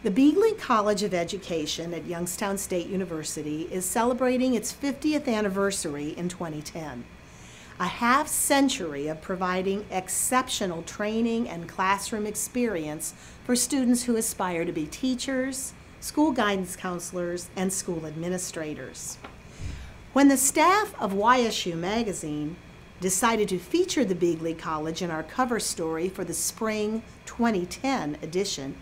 The Beeghly College of Education at Youngstown State University is celebrating its 50th anniversary in 2010. A half century of providing exceptional training and classroom experience for students who aspire to be teachers, school guidance counselors, and school administrators. When the staff of YSU magazine decided to feature the Beeghly College in our cover story for the spring 2010 edition,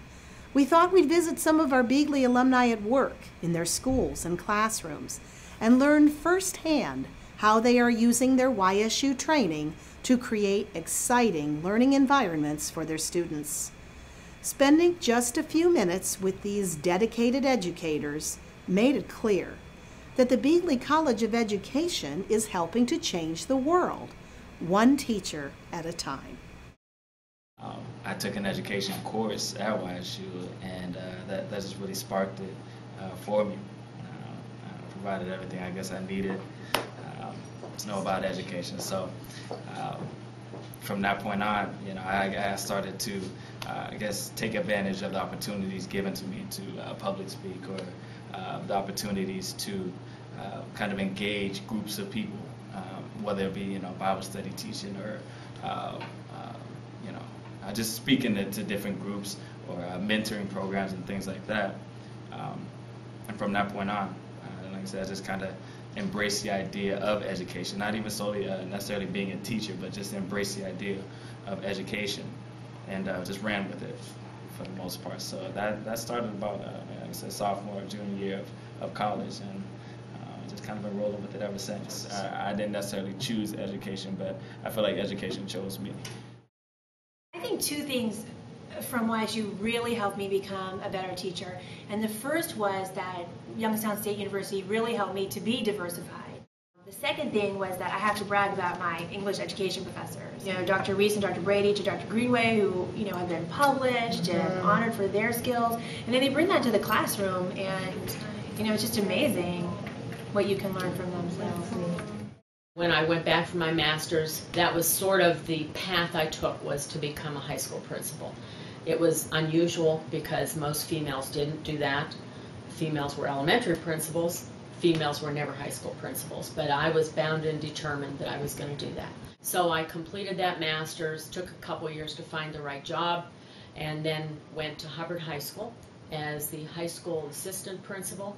we thought we'd visit some of our Beeghly alumni at work in their schools and classrooms and learn firsthand how they are using their YSU training to create exciting learning environments for their students. Spending just a few minutes with these dedicated educators made it clear that the Beeghly College of Education is helping to change the world, one teacher at a time. I took an education course at YSU, and that just really sparked it for me. Provided everything I guess I needed to know about education. So from that point on, I started to, I guess, take advantage of the opportunities given to me to public speak, or the opportunities to kind of engage groups of people, whether it be Bible study teaching or just speaking to different groups or mentoring programs and things like that. And from that point on, like I said, I just kind of embraced the idea of education, not even solely necessarily being a teacher, but just embrace the idea of education, and just ran with it for the most part. So that started about, like I said, sophomore or junior year of college, and just kind of been rolling with it ever since. I didn't necessarily choose education, but I feel like education chose me. I think two things from YSU really helped me become a better teacher. And the first was that Youngstown State University really helped me to be diversified. The second thing was that I have to brag about my English education professors. Dr. Reese and Dr. Brady to Dr. Greenway, who have been published and honored for their skills. And then they bring that to the classroom, and it's just amazing what you can learn from them. So. When I went back for my master's, that was sort of the path I took, was to become a high school principal. It was unusual because most females didn't do that. Females were elementary principals. Females were never high school principals. But I was bound and determined that I was going to do that. So I completed that master's, took a couple years to find the right job, and then went to Hubbard High School as the high school assistant principal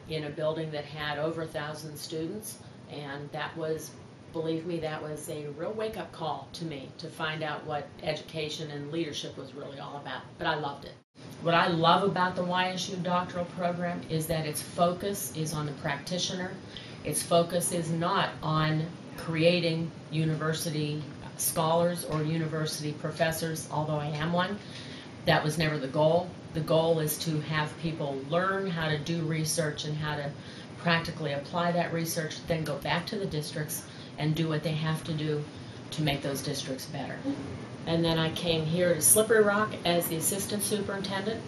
in a building that had over 1,000 students. And that was, believe me, that was a real wake-up call to me to find out what education and leadership was really all about. But I loved it. What I love about the YSU doctoral program is that its focus is on the practitioner. Its focus is not on creating university scholars or university professors, although I am one. That was never the goal. The goal is to have people learn how to do research and how to practically apply that research, then go back to the districts and do what they have to do to make those districts better. And then I came here to Slippery Rock as the assistant superintendent,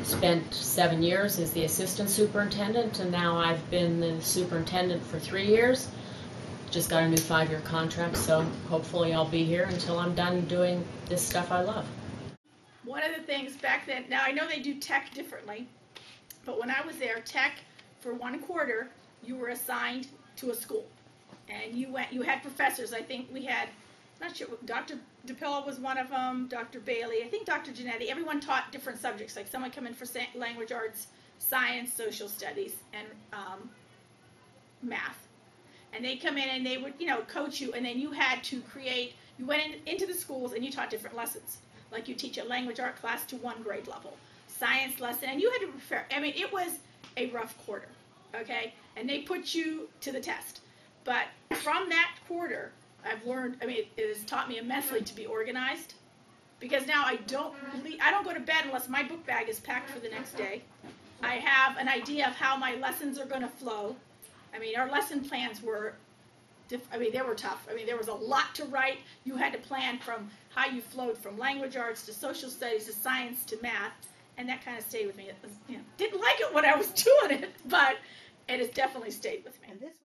spent 7 years as the assistant superintendent, and now I've been the superintendent for 3 years. Just got a new 5-year contract, so hopefully I'll be here until I'm done doing this stuff I love. One of the things back then, now I know they do tech differently, but when I was there, tech, for 1 quarter, you were assigned to a school, and you had professors. I think we had, not sure, Dr. DePillo was one of them, Dr. Bailey, I think Dr. Genetti. Everyone taught different subjects. Like someone come in for language arts, science, social studies, and math. And they come in and they would, coach you, and then you had to create. You went into the schools and you taught different lessons. Like you teach a language art class to 1 grade level, science lesson, and you had to prepare. I mean, it was a rough quarter, okay? And they put you to the test. But from that quarter, I've learned, it has taught me immensely to be organized, because now I don't go to bed unless my book bag is packed for the next day. I have an idea of how my lessons are going to flow. Our lesson plans were, they were tough. There was a lot to write. You had to plan from how you flowed from language arts to social studies to science to math. And that kind of stayed with me. Didn't like it when I was doing it, but it has definitely stayed with me.